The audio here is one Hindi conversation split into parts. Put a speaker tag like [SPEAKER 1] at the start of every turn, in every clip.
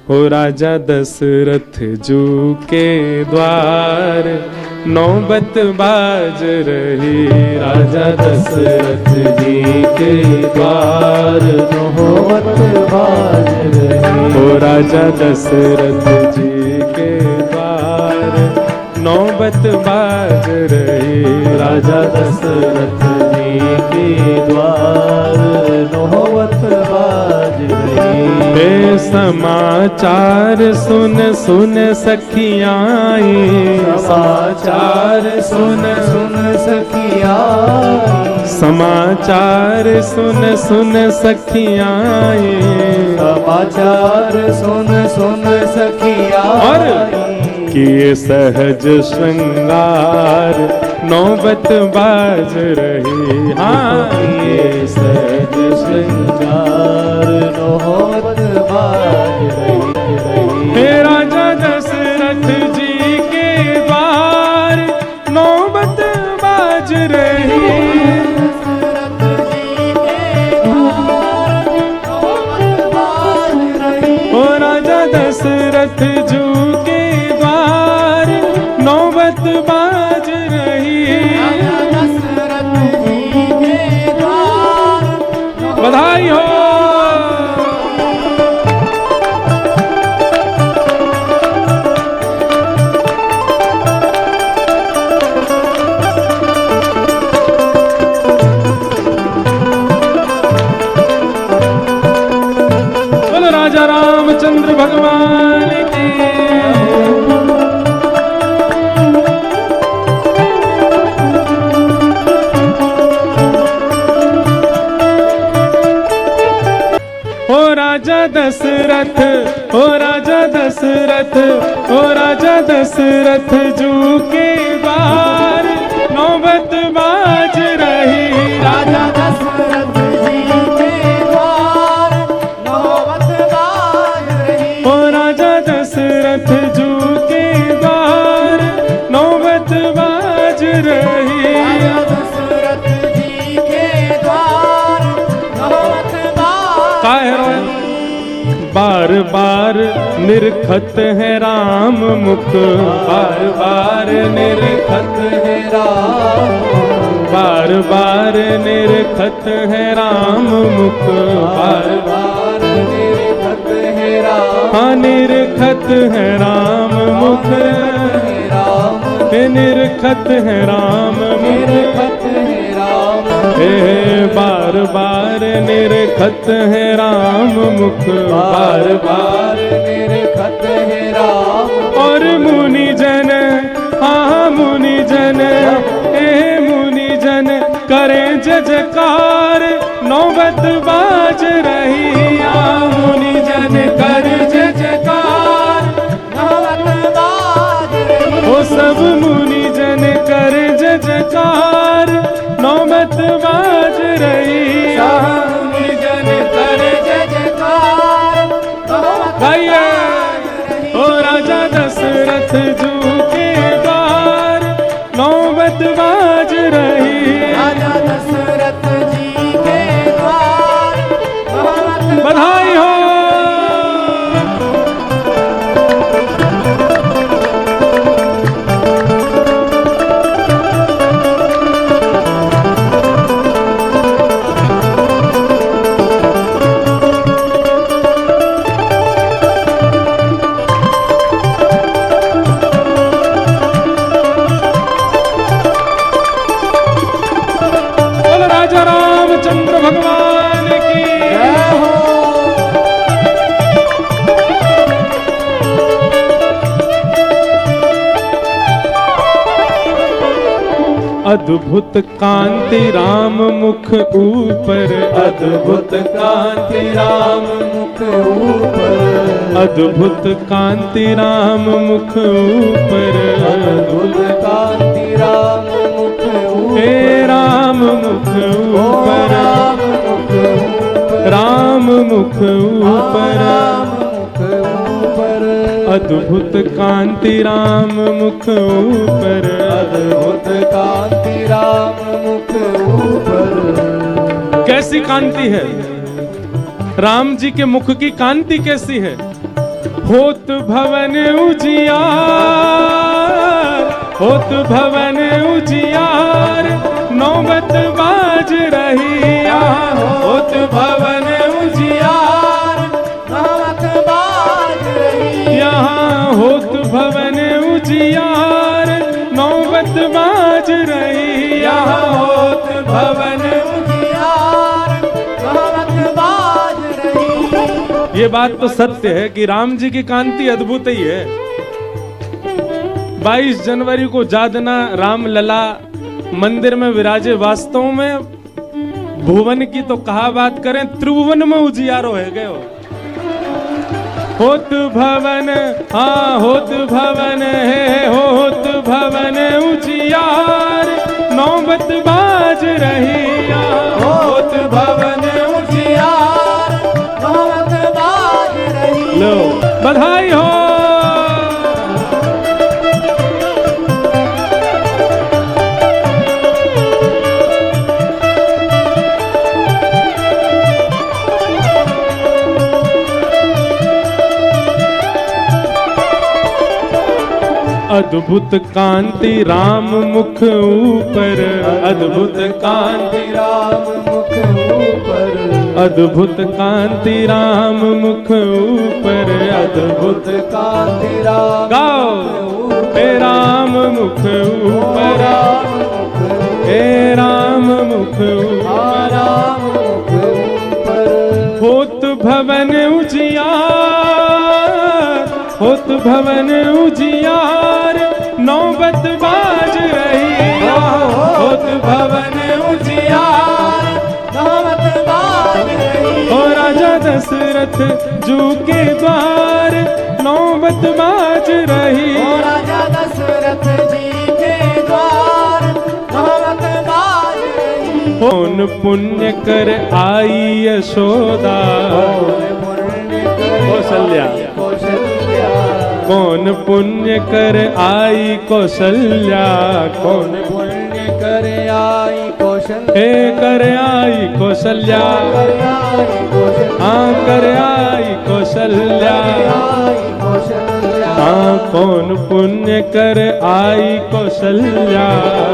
[SPEAKER 1] हो राजा दशरथ जू के द्वार नौबत बाज रही। राजा दशरथ जी के द्वार नौबत बाज रही। हो राजा दशरथ जी के द्वार नौबत बाज रही। राजा दशरथ जी के द्वार नौबत बाज रही। हे समाचार सुन सुन सखियाँ, समाचार सुन सुन सखियाँ, समाचार सुन सुन सखियाँ, समाचार सुन सुन सखियाँ। और किए सहज श्रृंगार नौबत बाज रही। हाँ, किए सहज श्रृंगार नौबत बाज रही। हे राजा दशरथ जी के द्वार नौबत बाज रही। ओ राजा दशरथ जू के द्वार नौबत बाज रही। बधाई हो। बोलो राजा रामचंद्र भगवान की। ओ राजा दशरथ, ओ राजा दशरथ, ओ राजा दशरथ जू के द्वार नौबत बाज रही। राजा दशरथ जी के द्वार नौबत बाज रही। ओ राजा दशरथ जू के द्वार नौबत बाज रही। राजा दशरथ जी के द्वार नौबत बार बार निरखत है राम मुख, बार बार निरखत है राम, बार बार निरखत है राम मुख, बार बार निरखत है राम। हाँ, निरखत है राम मुख, निरखत है राम, निरखत है राम। हे बार बार निरखत है राम मुख, बार बार निरखत है राम। और मुनि जन, हाँ मुनि जन, हे मुनि जन करें जजकार नौबत बाज रही। मुनि जन कर जजकार नौबत बाज रही। वो सब मुनि जन कर जजकार नौबत बाज रही। मुनि जन कर जजकार नौबत बाज रही। ओ राजा दशरथ जू के द्वार नौबत बाज रही। राजा दशरथ जी के द्वार नौबत। बधाई हो। राजा रामचंद्र भगवान की जय हो। अद्भुत कांति राम मुख ऊपर, अद्भुत कांति राम मुख ऊपर, अद्भुत कांति राम मुख ऊपर, अद्भुत कांति राम मुख ऊपर। हे राम मुख ऊपर, राम मुख ऊपर, अद्भुत कांति राम मुख ऊपर, अद्भुत कांति राम मुख ऊपर। कैसी कांति है? राम जी के मुख की कांति कैसी है? होत भवन उजियार, होत भवन उजियार, नौबत बाज रही यहाँ। होत भवन उजियार,
[SPEAKER 2] नौबत बाज रही
[SPEAKER 1] यहाँ होत भवन उजियार, नौबत बाज रही यहाँ। होत भवन
[SPEAKER 2] उजियार, नौबत बाज रही।
[SPEAKER 1] ये बात तो सत्य है कि राम जी की कांति अद्भुत ही है। 22 जनवरी को जादना राम लला मंदिर में विराजे। वास्तव में भुवन की तो कहा बात करें, त्रिभुवन में उजियारो है गए हो। होत भवन, हाँ होत भवन है, होत भवन उजियार, नौबत बाज रही यहाँ। होत भवन
[SPEAKER 2] उजियार, नौबत बाज रही।
[SPEAKER 1] लो बधाई हो। अद्भुत कांति राम मुख ऊपर, अद्भुत कांति
[SPEAKER 2] राम मुख ऊपर,
[SPEAKER 1] अद्भुत कांति राम मुख ऊपर, अद्भुत
[SPEAKER 2] कांति राम
[SPEAKER 1] गाओ हे राम मुख ऊपर, हे राम मुख ऊपर,
[SPEAKER 2] राम मुख ऊपर।
[SPEAKER 1] होत भवन उजियार, होत भवन उजियार, नौबत बाज रही यहाँ। होत भवन उजियार,
[SPEAKER 2] नौबत बाज रही।
[SPEAKER 1] ओ राजा दशरथ जू के द्वार, नौबत बाज रही।
[SPEAKER 2] ओ राजा दशरथ जी के द्वार, नौबत बाज रही।
[SPEAKER 1] कौन पुण्य कर आई यशोदा, कौशल्या, कौन पुण्य कर आई कौशल्या, कौन
[SPEAKER 2] पुण्य कर आई कौशल्या,
[SPEAKER 1] हे कर आई कौशल्या, हाँ कर आई कौशल्या, हाँ कौन पुण्य कर आई कौशल्या,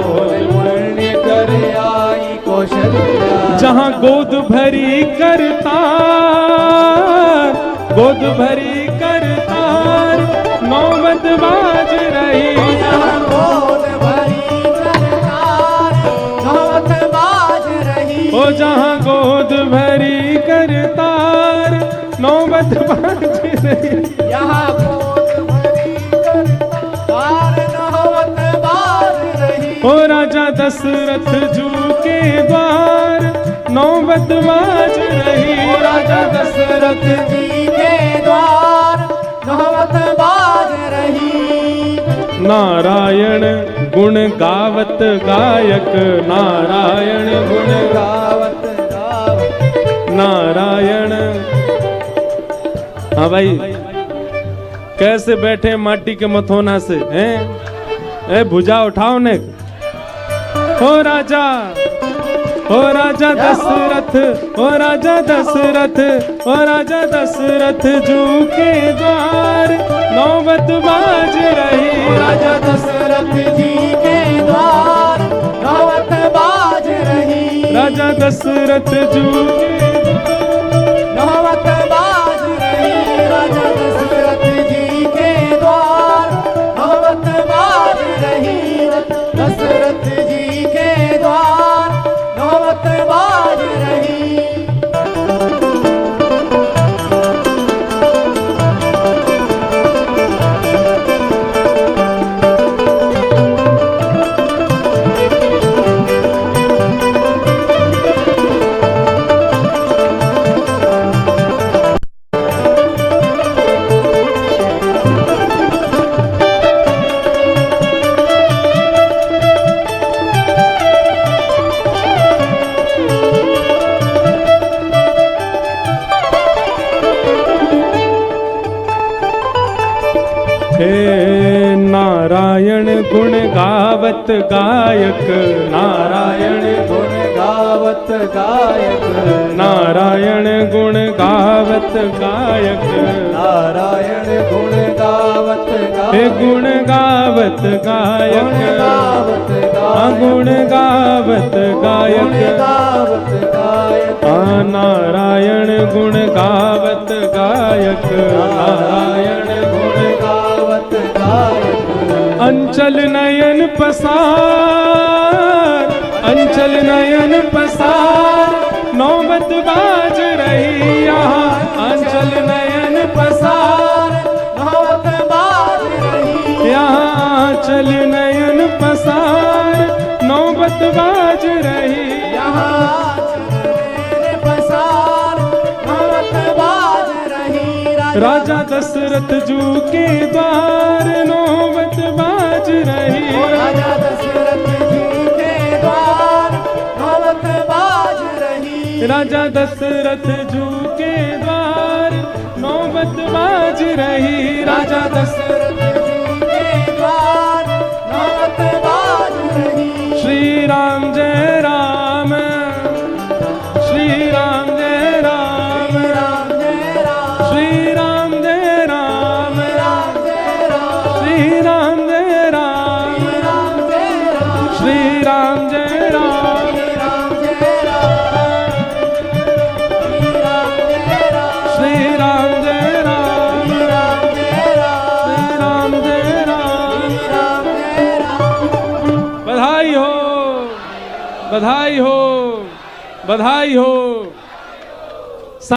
[SPEAKER 2] पुण्य कर आई कौशल्या।
[SPEAKER 1] जहाँ गोद भरी करतार, गोद भरी करतार, नौबत बाज रही।
[SPEAKER 2] गोद भरी करतार, नौबत बाज रही।
[SPEAKER 1] ओ जहाँ गोद भरी करतार, नौबत बाज रही।
[SPEAKER 2] यहाँ गोद भरी करतार, नौबत बाज रही।
[SPEAKER 1] ओ राजा दशरथ जू के द्वार, नौबत बाज रही।
[SPEAKER 2] ओ राजा दशरथ जी के द्वार, नौबत बाज रही।
[SPEAKER 1] नारायण गुण गावत गायक, नारायण गुण
[SPEAKER 2] गावत गावत,
[SPEAKER 1] नारायण। हाँ भाई कैसे बैठे माटी के मथोना से हैं? ए भुजा उठाओ ने। हो राजा, ओ राजा दशरथ, ओ राजा दशरथ, ओ राजा दशरथ जू के द्वार, नौबत बाज रही।
[SPEAKER 2] राजा दशरथ जी के द्वार, नौबत बाज रही।
[SPEAKER 1] राजा दशरथ जू के
[SPEAKER 2] नौबत बाज रही। राजा दशरथ जी के द्वार, नौबत बाज रही। दशरथ जी के द्वार, नौबत बाज रही।
[SPEAKER 1] हे नारायण गुण गावत गायक, नारायण
[SPEAKER 2] गुण गावत गावत गायक
[SPEAKER 1] नारायण गुण गावत गायक
[SPEAKER 2] नारायण गुण गावत
[SPEAKER 1] हे
[SPEAKER 2] गायक
[SPEAKER 1] गुण गावत गायक
[SPEAKER 2] गुण गावत गायक
[SPEAKER 1] गुण गावत
[SPEAKER 2] गुण
[SPEAKER 1] गायक
[SPEAKER 2] गावत गायक
[SPEAKER 1] नारायण गुण गावत गायक नारायण
[SPEAKER 2] गुण गावत गायक
[SPEAKER 1] अंचल नयन पसार अंचल नयन पसार नौबत बाज रही यहाँ अंचल नयन पसार
[SPEAKER 2] नौबत बाज रही
[SPEAKER 1] यहाँ आंचल नयन पसार नौबत बाज रही
[SPEAKER 2] यहाँ चरण पसार नौबत बाज रही
[SPEAKER 1] राजा दशरथ जू के द्वार नौबत बाज रही
[SPEAKER 2] राजा दशरथ जी के द्वार नौबत बाज रही
[SPEAKER 1] राजा दशरथ जू के द्वार नौबत बाज रही राजा
[SPEAKER 2] दशरथ जी के द्वार नौबत बाज रही
[SPEAKER 1] श्री राम जय राम श्री राम जय राम
[SPEAKER 2] राम जय राम
[SPEAKER 1] श्री राम जय राम
[SPEAKER 2] राम जय राम
[SPEAKER 1] श्री राम जय राम
[SPEAKER 2] राम जय राम
[SPEAKER 1] श्री राम जय राम
[SPEAKER 2] राम जय राम
[SPEAKER 1] श्री राम जय राम
[SPEAKER 2] राम जय राम
[SPEAKER 1] श्री राम जय राम
[SPEAKER 2] राम जय राम
[SPEAKER 1] बधाई हो बधाई हो बधाई हो